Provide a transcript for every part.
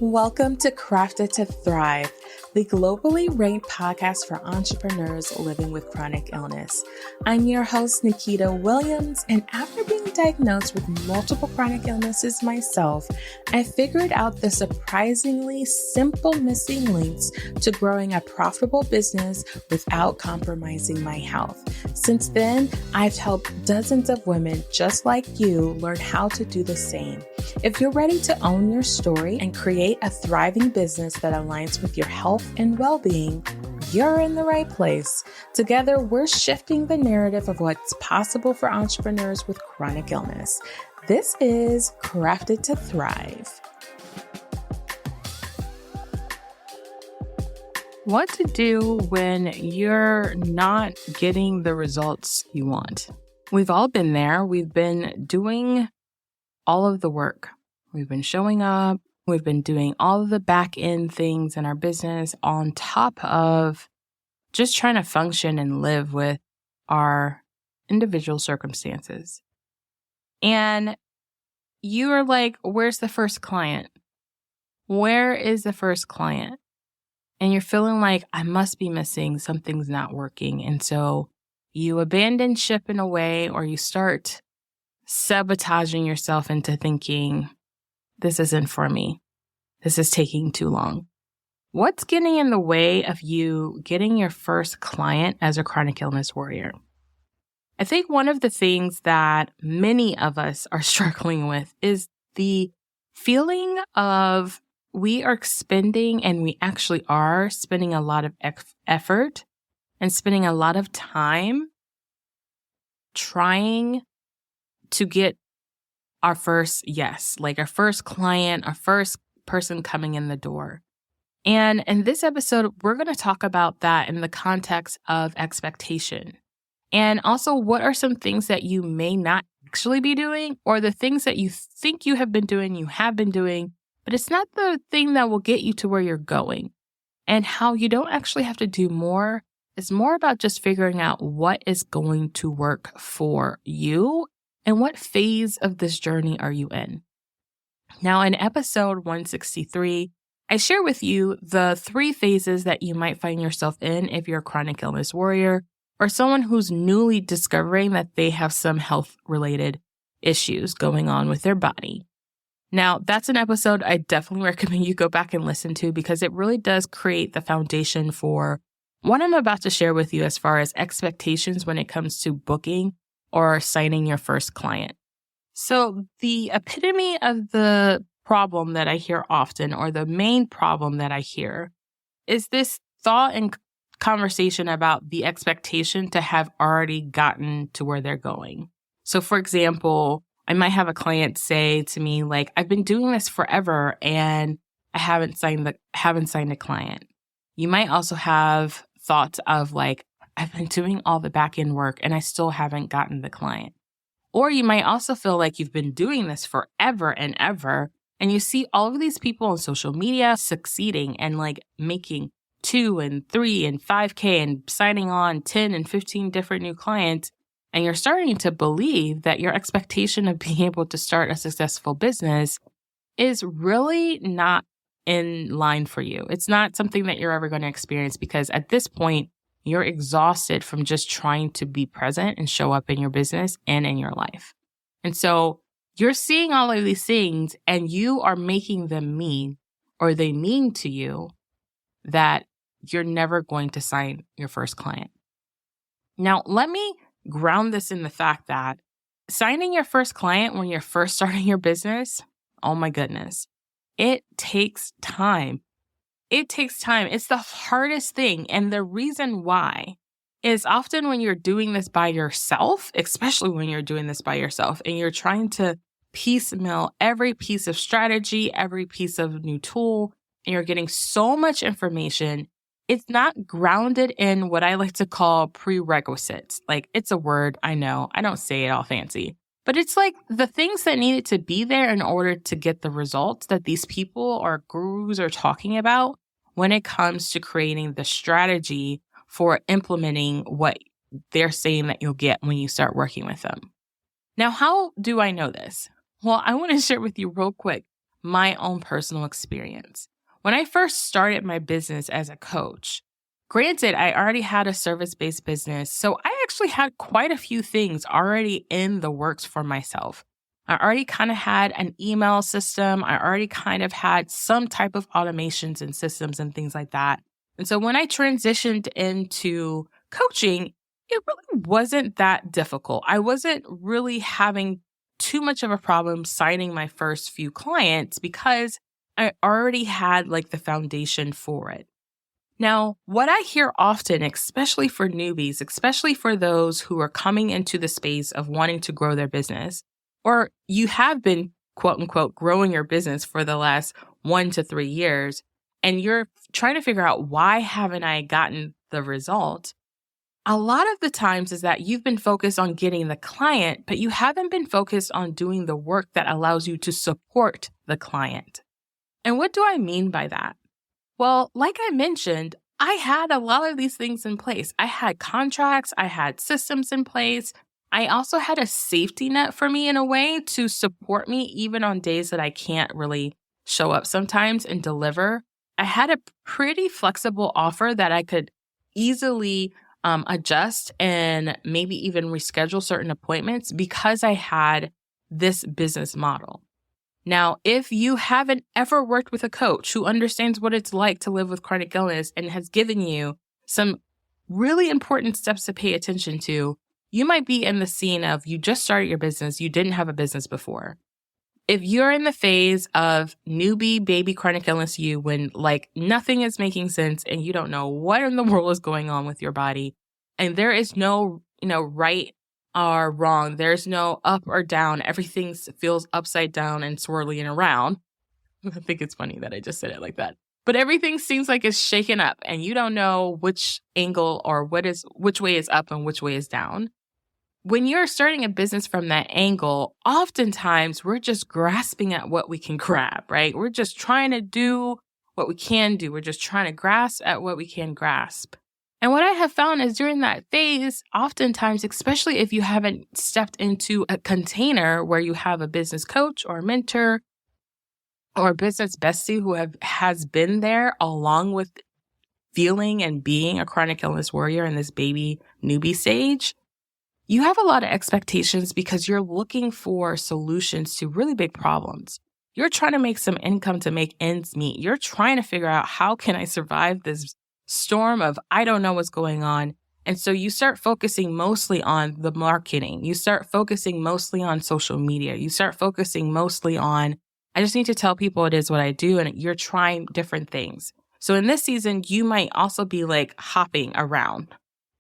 Welcome to Crafted to Thrive, the globally ranked podcast for entrepreneurs living with chronic illness. I'm your host, Nikita Williams, and after being diagnosed with multiple chronic illnesses myself, I figured out the surprisingly simple missing links to growing a profitable business without compromising my health. Since then, I've helped dozens of women just like you learn how to do the same. If you're ready to own your story and create a thriving business that aligns with your health and well-being, you're in the right place. Together, we're shifting the narrative of what's possible for entrepreneurs with chronic illness. This is Crafted to Thrive. What to do when you're not getting the results you want. We've all been there. We've been doing all of the work. We've been showing up. We've been doing all of the back end things in our business on top of just trying to function and live with our individual circumstances. And you are like, where's the first client? Where is the first client? And you're feeling like I must be missing, something's not working. And so you abandon ship in a way, or you start sabotaging yourself into thinking, this isn't for me. This is taking too long. What's getting in the way of you getting your first client as a chronic illness warrior? I think one of the things that many of us are struggling with is the feeling of we are spending, and we actually are spending a lot of effort and spending a lot of time trying to get our first yes, like our first client, our first person coming in the door. And in this episode, we're going to talk about that in the context of expectation. And also, what are some things that you may not actually be doing, or the things that you think you have been doing, but it's not the thing that will get you to where you're going. And how you don't actually have to do more. It's more about just figuring out what is going to work for you and what phase of this journey are you in. Now, in episode 163, I share with you the 3 phases that you might find yourself in if you're a chronic illness warrior or someone who's newly discovering that they have some health-related issues going on with their body. Now, that's an episode I definitely recommend you go back and listen to, because it really does create the foundation for what I'm about to share with you as far as expectations when it comes to booking or signing your first client. So the epitome of the problem that I hear often, or the main problem that I hear, is this thought and conversation about the expectation to have already gotten to where they're going. So for example, I might have a client say to me, like, I've been doing this forever and I haven't signed a client. You might also have thoughts of like, I've been doing all the back end work and I still haven't gotten the client. Or you might also feel like you've been doing this forever and ever, and you see all of these people on social media succeeding and like making 2 and 3 and 5K and signing on 10 and 15 different new clients. And you're starting to believe that your expectation of being able to start a successful business is really not in line for you. It's not something that you're ever going to experience, because at this point, you're exhausted from just trying to be present and show up in your business and in your life. And so you're seeing all of these things and you are making them mean, or they mean to you, that you're never going to sign your first client. Now, let me ground this in the fact that signing your first client when you're first starting your business, oh my goodness, it takes time. It takes time. It's the hardest thing. And the reason why is often when you're doing this by yourself, especially when you're doing this by yourself and you're trying to piecemeal every piece of strategy, every piece of new tool, and you're getting so much information, it's not grounded in what I like to call prerequisites. Like, it's a word, I know, I don't say it all fancy, but it's like the things that needed to be there in order to get the results that these people or gurus are talking about when it comes to creating the strategy for implementing what they're saying that you'll get when you start working with them. Now, how do I know this? Well, I want to share with you real quick my own personal experience. When I first started my business as a coach, granted, I already had a service-based business, so I actually had quite a few things already in the works for myself. I already kind of had an email system. I already kind of had some type of automations and systems and things like that. And so when I transitioned into coaching, it really wasn't that difficult. I wasn't really having too much of a problem signing my first few clients because I already had like the foundation for it. Now, what I hear often, especially for newbies, especially for those who are coming into the space of wanting to grow their business, or you have been, quote unquote, growing your business for the last 1 to 3 years, and you're trying to figure out why haven't I gotten the result? A lot of the times is that you've been focused on getting the client, but you haven't been focused on doing the work that allows you to support the client. And what do I mean by that? Well, like I mentioned, I had a lot of these things in place. I had contracts, I had systems in place. I also had a safety net for me in a way to support me even on days that I can't really show up sometimes and deliver. I had a pretty flexible offer that I could easily adjust and maybe even reschedule certain appointments because I had this business model. Now, if you haven't ever worked with a coach who understands what it's like to live with chronic illness and has given you some really important steps to pay attention to, you might be in the scene of you just started your business, you didn't have a business before. If you're in the phase of newbie baby chronic illness when like nothing is making sense and you don't know what in the world is going on with your body, and there is no, right or wrong, there's no up or down, everything feels upside down and swirling around. I think it's funny that I just said it like that. But everything seems like it's shaken up and you don't know which angle or which way is up and which way is down. When you're starting a business from that angle, oftentimes we're just grasping at what we can grab, right? We're just trying to do what we can do. We're just trying to grasp at what we can grasp. And what I have found is during that phase, oftentimes, especially if you haven't stepped into a container where you have a business coach or mentor or a business bestie who has been there along with feeling and being a chronic illness warrior in this baby newbie stage, you have a lot of expectations because you're looking for solutions to really big problems. You're trying to make some income to make ends meet. You're trying to figure out how can I survive this storm of I don't know what's going on. And so you start focusing mostly on the marketing. You start focusing mostly on social media. You start focusing mostly on, I just need to tell people it is what I do. And you're trying different things. So in this season, you might also be like hopping around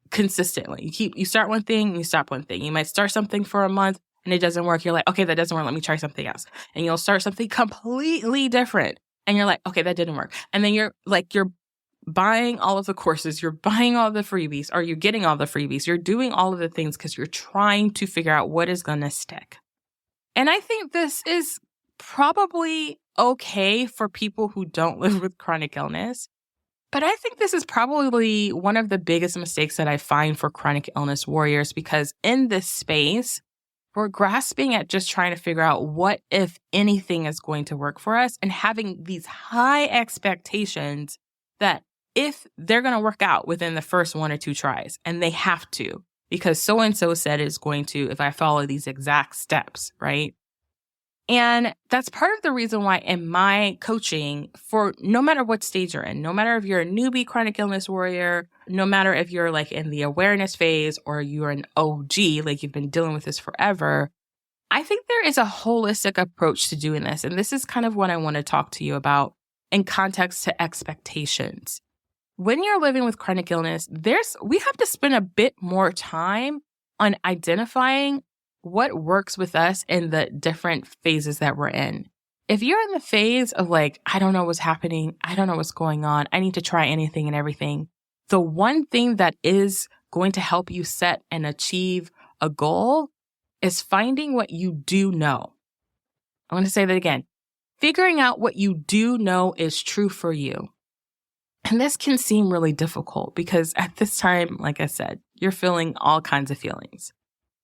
consistently. You start one thing, and you stop one thing. You might start something for a month and it doesn't work. You're like, okay, that doesn't work. Let me try something else. And you'll start something completely different. And you're like, okay, that didn't work. And then you're buying all of the courses, you're buying all the freebies, or you're getting all the freebies. You're doing all of the things because you're trying to figure out what is going to stick. And I think this is probably okay for people who don't live with chronic illness. But I think this is probably one of the biggest mistakes that I find for chronic illness warriors, because in this space, we're grasping at just trying to figure out what, if anything, is going to work for us and having these high expectations that if they're going to work out within the first 1 or 2 tries, and they have to, because so-and-so said it's going to if I follow these exact steps, right? And that's part of the reason why in my coaching, for no matter what stage you're in, no matter if you're a newbie chronic illness warrior, no matter if you're like in the awareness phase or you're an OG, like you've been dealing with this forever, I think there is a holistic approach to doing this. And this is kind of what I want to talk to you about in context to expectations. When you're living with chronic illness, we have to spend a bit more time on identifying what works with us in the different phases that we're in. If you're in the phase of like, I don't know what's happening, I don't know what's going on, I need to try anything and everything, the one thing that is going to help you set and achieve a goal is finding what you do know. I want to say that again. Figuring out what you do know is true for you. And this can seem really difficult because at this time, like I said, you're feeling all kinds of feelings.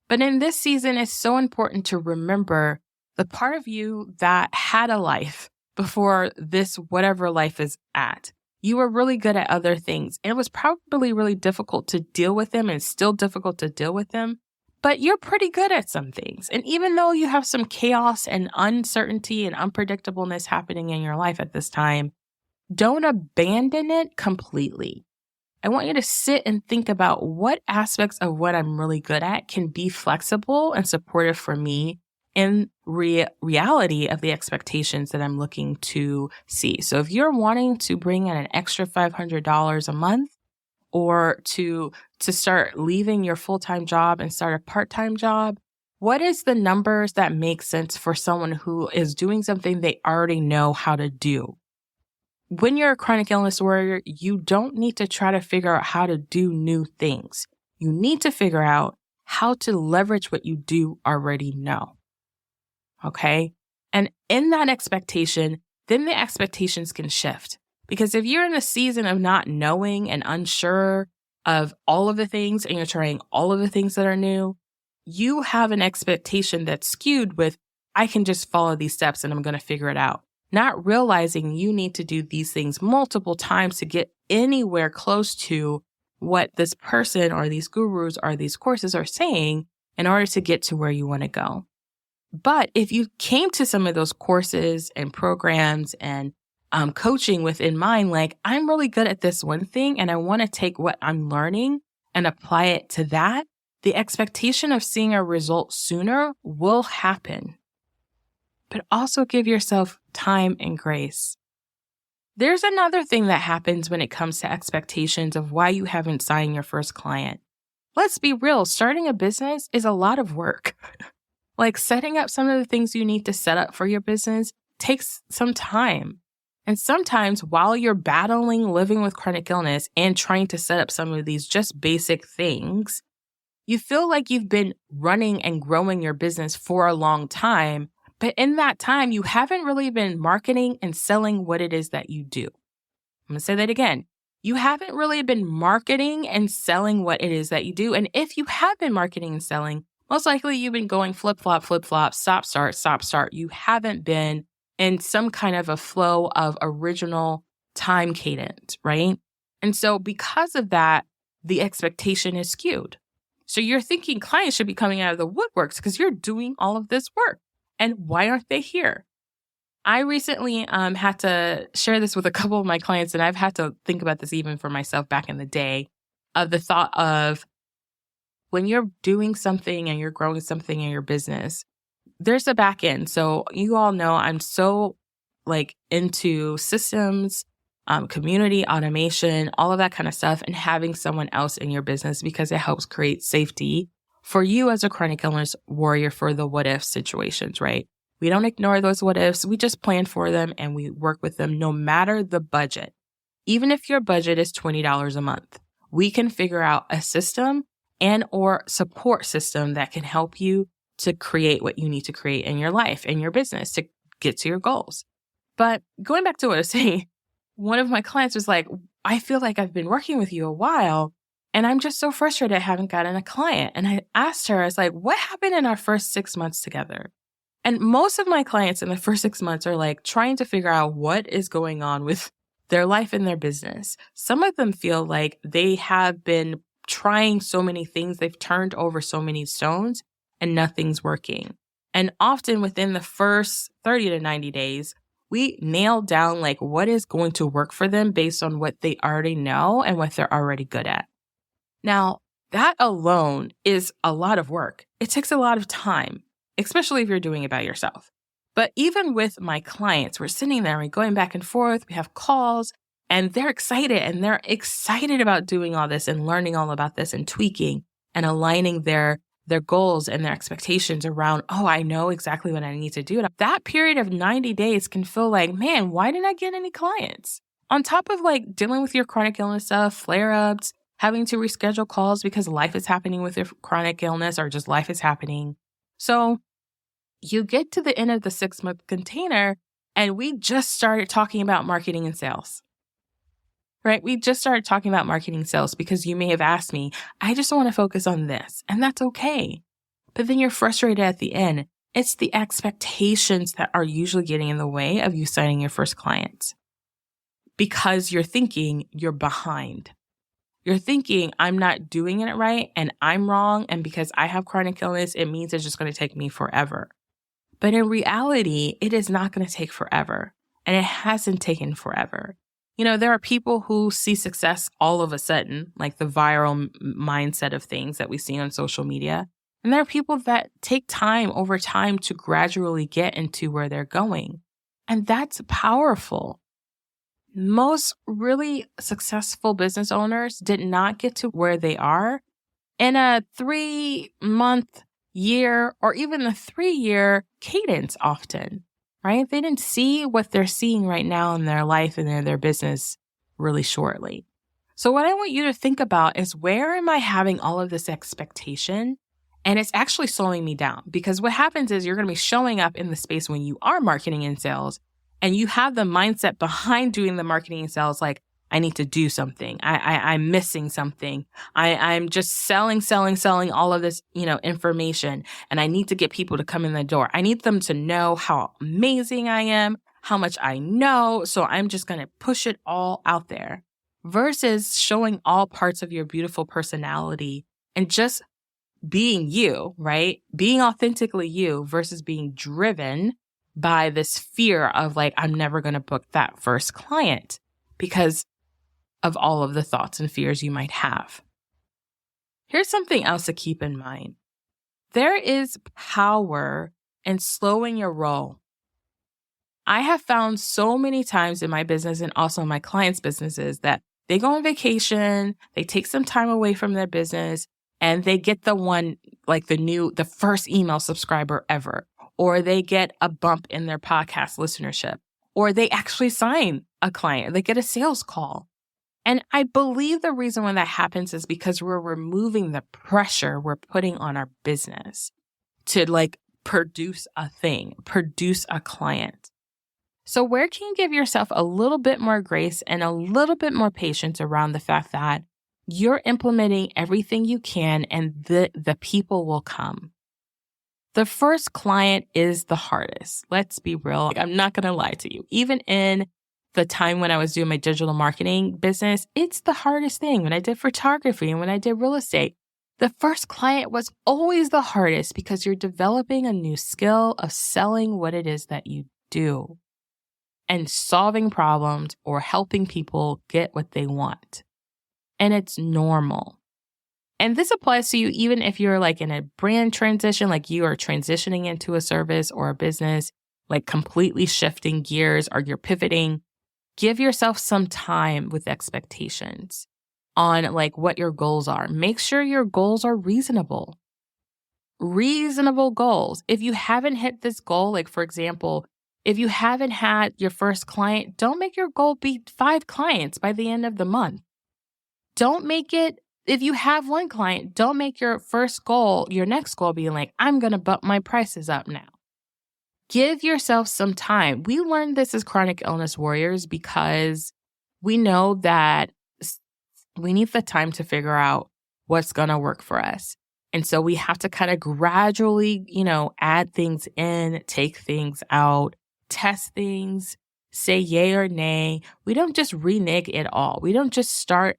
But in this season, it's so important to remember the part of you that had a life before this, whatever life is at. You were really good at other things. And it was probably really difficult to deal with them and still difficult to deal with them, but you're pretty good at some things. And even though you have some chaos and uncertainty and unpredictableness happening in your life at this time, don't abandon it completely. I want you to sit and think about what aspects of what I'm really good at can be flexible and supportive for me in reality of the expectations that I'm looking to see. So if you're wanting to bring in an extra $500 a month, or to start leaving your full-time job and start a part-time job, what is the numbers that make sense for someone who is doing something they already know how to do? When you're a chronic illness warrior, you don't need to try to figure out how to do new things. You need to figure out how to leverage what you do already know. Okay? And in that expectation, then the expectations can shift. Because if you're in a season of not knowing and unsure of all of the things and you're trying all of the things that are new, you have an expectation that's skewed with, I can just follow these steps and I'm going to figure it out. Not realizing you need to do these things multiple times to get anywhere close to what this person or these gurus or these courses are saying in order to get to where you want to go. But if you came to some of those courses and programs and coaching with in mind, like, I'm really good at this one thing and I want to take what I'm learning and apply it to that, the expectation of seeing a result sooner will happen. But also give yourself time and grace. There's another thing that happens when it comes to expectations of why you haven't signed your first client. Let's be real, starting a business is a lot of work. Like setting up some of the things you need to set up for your business takes some time. And sometimes while you're battling living with chronic illness and trying to set up some of these just basic things, you feel like you've been running and growing your business for a long time. But in that time, you haven't really been marketing and selling what it is that you do. I'm going to say that again. You haven't really been marketing and selling what it is that you do. And if you have been marketing and selling, most likely you've been going flip-flop, stop, start. You haven't been in some kind of a flow of original time cadence, right? And so because of that, the expectation is skewed. So you're thinking clients should be coming out of the woodworks because you're doing all of this work. And why aren't they here? I recently had to share this with a couple of my clients, and I've had to think about this even for myself back in the day, of the thought of when you're doing something and you're growing something in your business, there's a back end. So you all know I'm so into systems, community automation, all of that kind of stuff, and having someone else in your business because it helps create safety for you as a chronic illness warrior for the what if situations, right? We don't ignore those what ifs. We just plan for them and we work with them no matter the budget. Even if your budget is $20 a month, we can figure out a system and or support system that can help you to create what you need to create in your life and your business to get to your goals. But going back to what I was saying, one of my clients was like, I feel like I've been working with you a while and I'm just so frustrated I haven't gotten a client. And I asked her, I was like, what happened in our first 6 months together? And most of my clients in the first 6 months are like trying to figure out what is going on with their life and their business. Some of them feel like they have been trying so many things, they've turned over so many stones and nothing's working. And often within the first 30 to 90 days, we nail down what is going to work for them based on what they already know and what they're already good at. Now, that alone is a lot of work. It takes a lot of time, especially if you're doing it by yourself. But even with my clients, we're sitting there and we're going back and forth, we have calls, and they're excited about doing all this and learning all about this and tweaking and aligning their goals and their expectations around, I know exactly what I need to do. That period of 90 days can feel like, man, why didn't I get any clients? On top of dealing with your chronic illness stuff, flare-ups, having to reschedule calls because life is happening with your chronic illness or just life is happening. So you get to the end of the 6-month container and we just started talking about marketing and sales. Right? We just started talking about marketing sales because you may have asked me, I just want to focus on this, and that's okay. But then you're frustrated at the end. It's the expectations that are usually getting in the way of you signing your first clients because you're thinking you're behind. You're thinking, I'm not doing it right and I'm wrong. And because I have chronic illness, it means it's just going to take me forever. But in reality, it is not going to take forever. And it hasn't taken forever. There are people who see success all of a sudden, like the viral mindset of things that we see on social media. And there are people that take time over time to gradually get into where they're going. And that's powerful. Most really successful business owners did not get to where they are in a 3-month, year, or even a 3-year cadence often, right? They didn't see what they're seeing right now in their life and in their business really shortly. So what I want you to think about is, where am I having all of this expectation? And it's actually slowing me down, because what happens is you're going to be showing up in the space when you are marketing and sales, and you have the mindset behind doing the marketing and sales, like, I need to do something. I'm missing something. I'm just selling all of this, information, and I need to get people to come in the door. I need them to know how amazing I am, how much I know. So I'm just going to push it all out there, versus showing all parts of your beautiful personality and just being you, right? Being authentically you versus being driven by this fear of, like, I'm never going to book that first client because of all of the thoughts and fears you might have. Here's something else to keep in mind. There is power in slowing your roll. I have found so many times in my business and also in my clients' businesses that they go on vacation, they take some time away from their business, and they get the first email subscriber ever, or they get a bump in their podcast listenership, or they actually sign a client, they get a sales call. And I believe the reason when that happens is because we're removing the pressure we're putting on our business to produce a thing, produce a client. So where can you give yourself a little bit more grace and a little bit more patience around the fact that you're implementing everything you can and the people will come? The first client is the hardest. Let's be real. I'm not going to lie to you. Even in the time when I was doing my digital marketing business, it's the hardest thing. When I did photography and when I did real estate, the first client was always the hardest, because you're developing a new skill of selling what it is that you do and solving problems or helping people get what they want. And it's normal. And this applies to you even if you're in a brand transition, like you are transitioning into a service or a business, completely shifting gears, or you're pivoting. Give yourself some time with expectations on what your goals are. Make sure your goals are reasonable. Reasonable goals. If you haven't hit this goal, for example, if you haven't had your first client, don't make your goal be 5 clients by the end of the month. Don't make it, if you have 1 client, don't make your first goal, your next goal being I'm going to bump my prices up now. Give yourself some time. We learned this as chronic illness warriors because we know that we need the time to figure out what's going to work for us. And so we have to kind of gradually, add things in, take things out, test things, say yay or nay. We don't just renege it all. We don't just start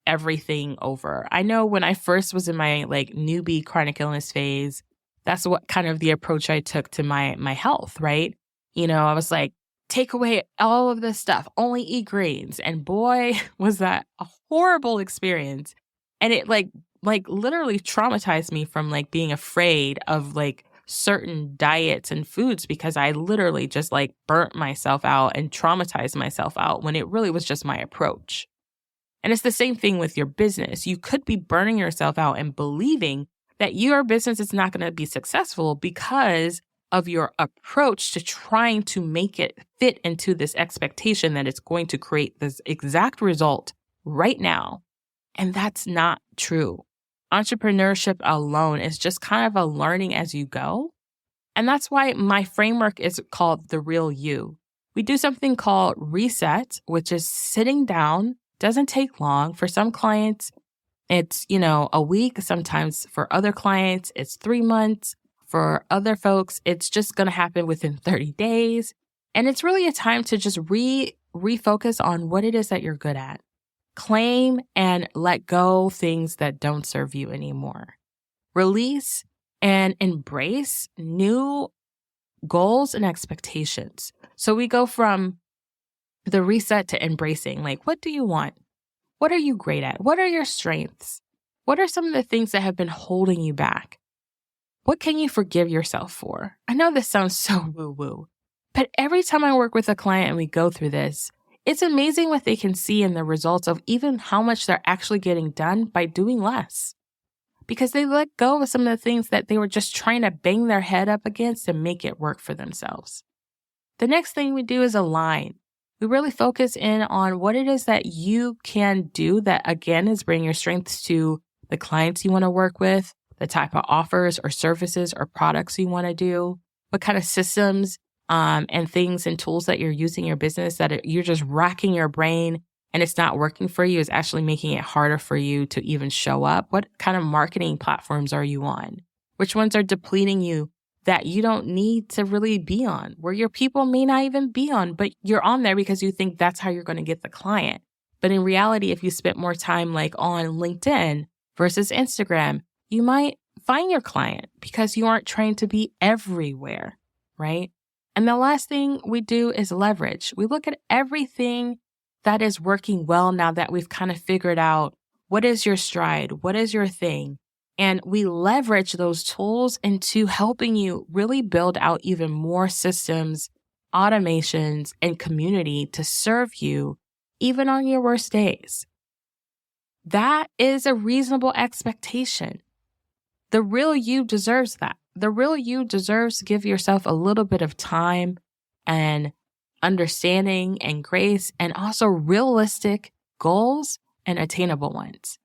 everything over. I know when I first was in my newbie chronic illness phase, that's what kind of the approach I took to my health, right? I was take away all of this stuff, only eat greens. And boy, was that a horrible experience. And it literally traumatized me from being afraid of certain diets and foods, because I literally just burnt myself out and traumatized myself out when it really was just my approach. And it's the same thing with your business. You could be burning yourself out and believing that your business is not going to be successful because of your approach to trying to make it fit into this expectation that it's going to create this exact result right now. And that's not true. Entrepreneurship alone is just kind of a learning as you go. And that's why my framework is called The Real You. We do something called reset, which is sitting down. Doesn't take long. For some clients, it's, a week. Sometimes for other clients, it's 3 months, For other folks, it's just going to happen within 30 days. And it's really a time to just refocus on what it is that you're good at. Claim and let go things that don't serve you anymore. Release and embrace new goals and expectations. So we go from the reset to embracing, like, what do you want? What are you great at? What are your strengths? What are some of the things that have been holding you back? What can you forgive yourself for? I know this sounds so woo-woo, but every time I work with a client and we go through this, it's amazing what they can see in the results of even how much they're actually getting done by doing less. Because they let go of some of the things that they were just trying to bang their head up against and make it work for themselves. The next thing we do is align. We really focus in on what it is that you can do that, again, is bring your strengths to the clients you want to work with, the type of offers or services or products you want to do, what kind of systems and things and tools that you're using in your business that you're just racking your brain and it's not working for you, is actually making it harder for you to even show up. What kind of marketing platforms are you on? Which ones are depleting you that you don't need to really be on, where your people may not even be on, but you're on there because you think that's how you're going to get the client. But in reality, if you spent more time like on LinkedIn versus Instagram, you might find your client because you aren't trained to be everywhere, right? And the last thing we do is leverage. We look at everything that is working well now that we've kind of figured out what is your stride, what is your thing. And we leverage those tools into helping you really build out even more systems, automations, and community to serve you even on your worst days. That is a reasonable expectation. The real you deserves that. The real you deserves to give yourself a little bit of time and understanding and grace, and also realistic goals and attainable ones.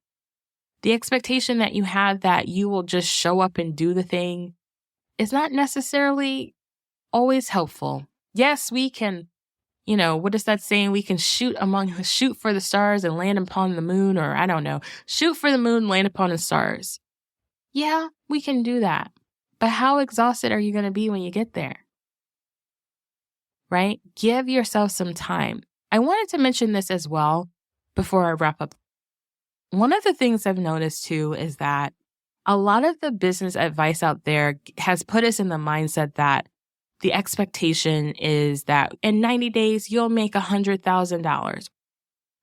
The expectation that you have that you will just show up and do the thing is not necessarily always helpful. Yes, we can, what is that saying? We can shoot for the stars and land upon the moon, or I don't know, shoot for the moon, land upon the stars. Yeah, we can do that. But how exhausted are you going to be when you get there? Right? Give yourself some time. I wanted to mention this as well before I wrap up. One of the things I've noticed too is that a lot of the business advice out there has put us in the mindset that the expectation is that in 90 days, you'll make $100,000.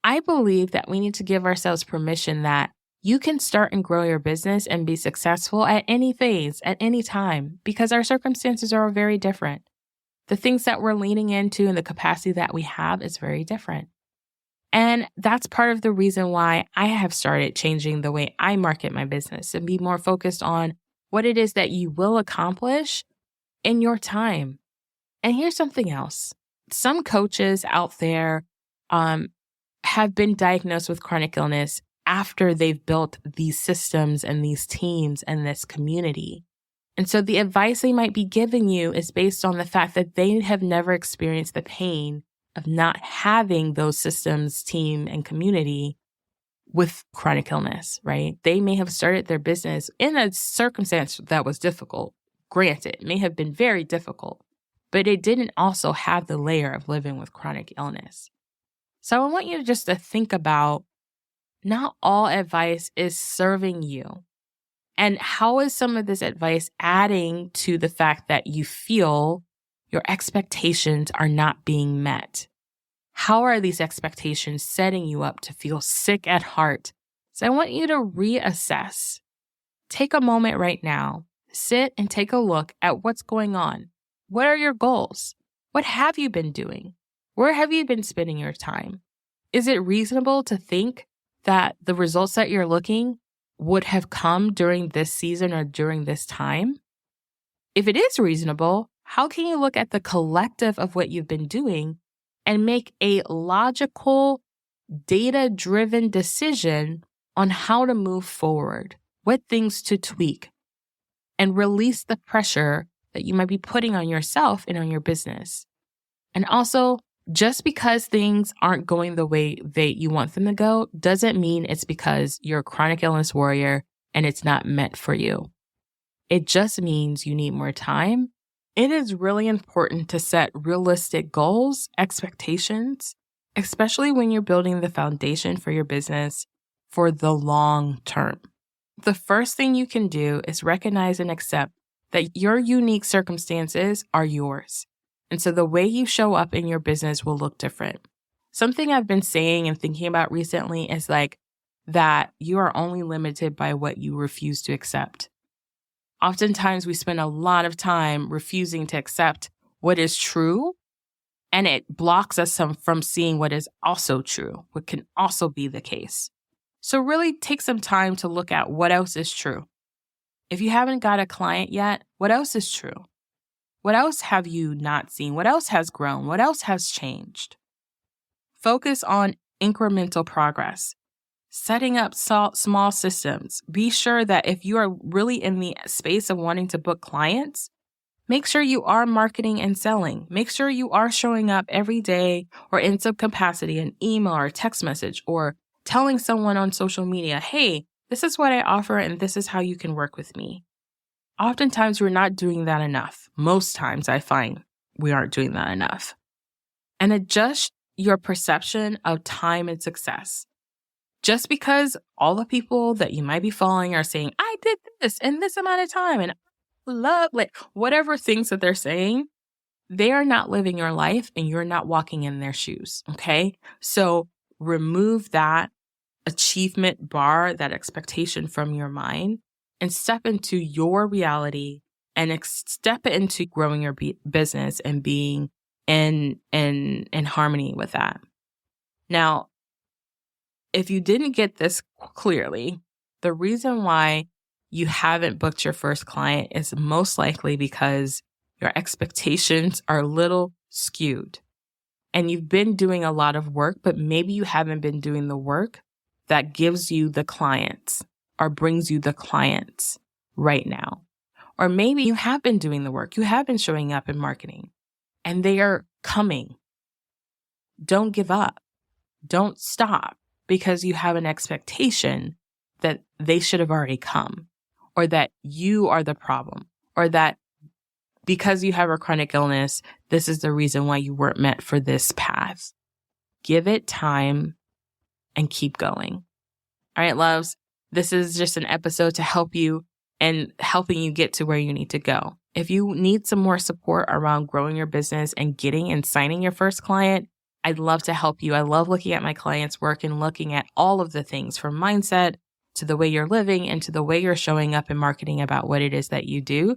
I believe that we need to give ourselves permission that you can start and grow your business and be successful at any phase, at any time, because our circumstances are very different. The things that we're leaning into and the capacity that we have is very different. And that's part of the reason why I have started changing the way I market my business and be more focused on what it is that you will accomplish in your time. And here's something else. Some coaches out there have been diagnosed with chronic illness after they've built these systems and these teams and this community. And so the advice they might be giving you is based on the fact that they have never experienced the pain of not having those systems, team, and community with chronic illness, right? They may have started their business in a circumstance that was difficult. Granted, it may have been very difficult, but it didn't also have the layer of living with chronic illness. So I want you just to think about not all advice is serving you. And how is some of this advice adding to the fact that you feel your expectations are not being met? How are these expectations setting you up to feel sick at heart? So I want you to reassess. Take a moment right now. Sit and take a look at what's going on. What are your goals? What have you been doing? Where have you been spending your time? Is it reasonable to think that the results that you're looking would have come during this season or during this time? If it is reasonable, how can you look at the collective of what you've been doing and make a logical, data-driven decision on how to move forward, what things to tweak, and release the pressure that you might be putting on yourself and on your business? And also, just because things aren't going the way that you want them to go doesn't mean it's because you're a chronic illness warrior and it's not meant for you. It just means you need more time. It is really important to set realistic goals, expectations, especially when you're building the foundation for your business for the long term. The first thing you can do is recognize and accept that your unique circumstances are yours. And so the way you show up in your business will look different. Something I've been saying and thinking about recently is that you are only limited by what you refuse to accept. Oftentimes we spend a lot of time refusing to accept what is true, and it blocks us from seeing what is also true, what can also be the case. So really take some time to look at what else is true. If you haven't got a client yet, what else is true? What else have you not seen? What else has grown? What else has changed? Focus on incremental progress, setting up small systems. Be sure that if you are really in the space of wanting to book clients, make sure you are marketing and selling. Make sure you are showing up every day or in some capacity, an email or a text message, or telling someone on social media, hey, this is what I offer and this is how you can work with me. Oftentimes, we're not doing that enough. Most times, I find we aren't doing that enough. And adjust your perception of time and success. Just because all the people that you might be following are saying, I did this in this amount of time and I love, whatever things that they're saying, they are not living your life and you're not walking in their shoes. Okay. So remove that achievement bar, that expectation from your mind, and step into your reality and step into growing your business and being in harmony with that. Now, if you didn't get this clearly, the reason why you haven't booked your first client is most likely because your expectations are a little skewed. And you've been doing a lot of work, but maybe you haven't been doing the work that gives you the clients or brings you the clients right now. Or maybe you have been doing the work. You have been showing up in marketing and they are coming. Don't give up. Don't stop because you have an expectation that they should have already come, or that you are the problem, or that because you have a chronic illness, this is the reason why you weren't meant for this path. Give it time and keep going. All right, loves, this is just an episode to help you and helping you get to where you need to go. If you need some more support around growing your business and getting and signing your first client, I'd love to help you. I love looking at my clients' work and looking at all of the things from mindset to the way you're living and to the way you're showing up in marketing about what it is that you do,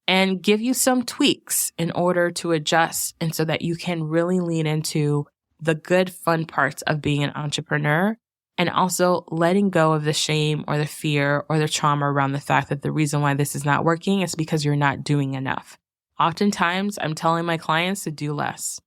and give you some tweaks in order to adjust and so that you can really lean into the good, fun parts of being an entrepreneur, and also letting go of the shame or the fear or the trauma around the fact that the reason why this is not working is because you're not doing enough. Oftentimes, I'm telling my clients to do less.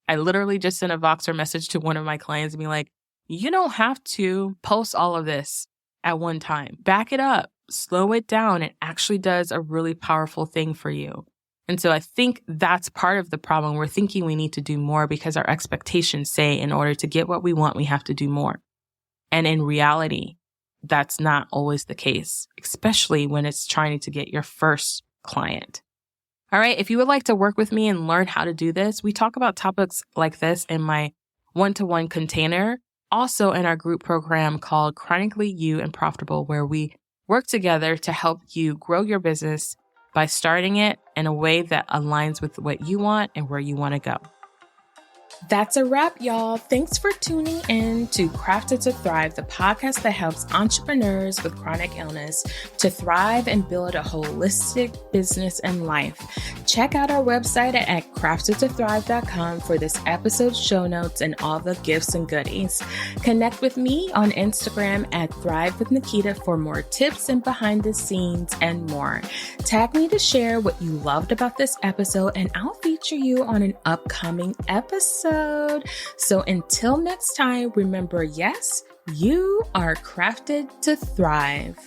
I literally just sent a Voxer message to one of my clients and be like, you don't have to post all of this at one time. Back it up, slow it down. It actually does a really powerful thing for you. And so I think that's part of the problem. We're thinking we need to do more because our expectations say in order to get what we want, we have to do more. And in reality, that's not always the case, especially when it's trying to get your first client. All right, if you would like to work with me and learn how to do this, we talk about topics like this in my one-to-one container, also in our group program called Chronically You and Profitable, where we work together to help you grow your business by starting it in a way that aligns with what you want and where you want to go. That's a wrap, y'all. Thanks for tuning in to Crafted to Thrive, the podcast that helps entrepreneurs with chronic illness to thrive and build a holistic business and life. Check out our website at craftedtothrive.com for this episode's show notes and all the gifts and goodies. Connect with me on Instagram at Thrive with Nikita for more tips and behind the scenes and more. Tag me to share what you loved about this episode, and I'll feature you on an upcoming episode. So until next time, remember, yes, you are crafted to thrive.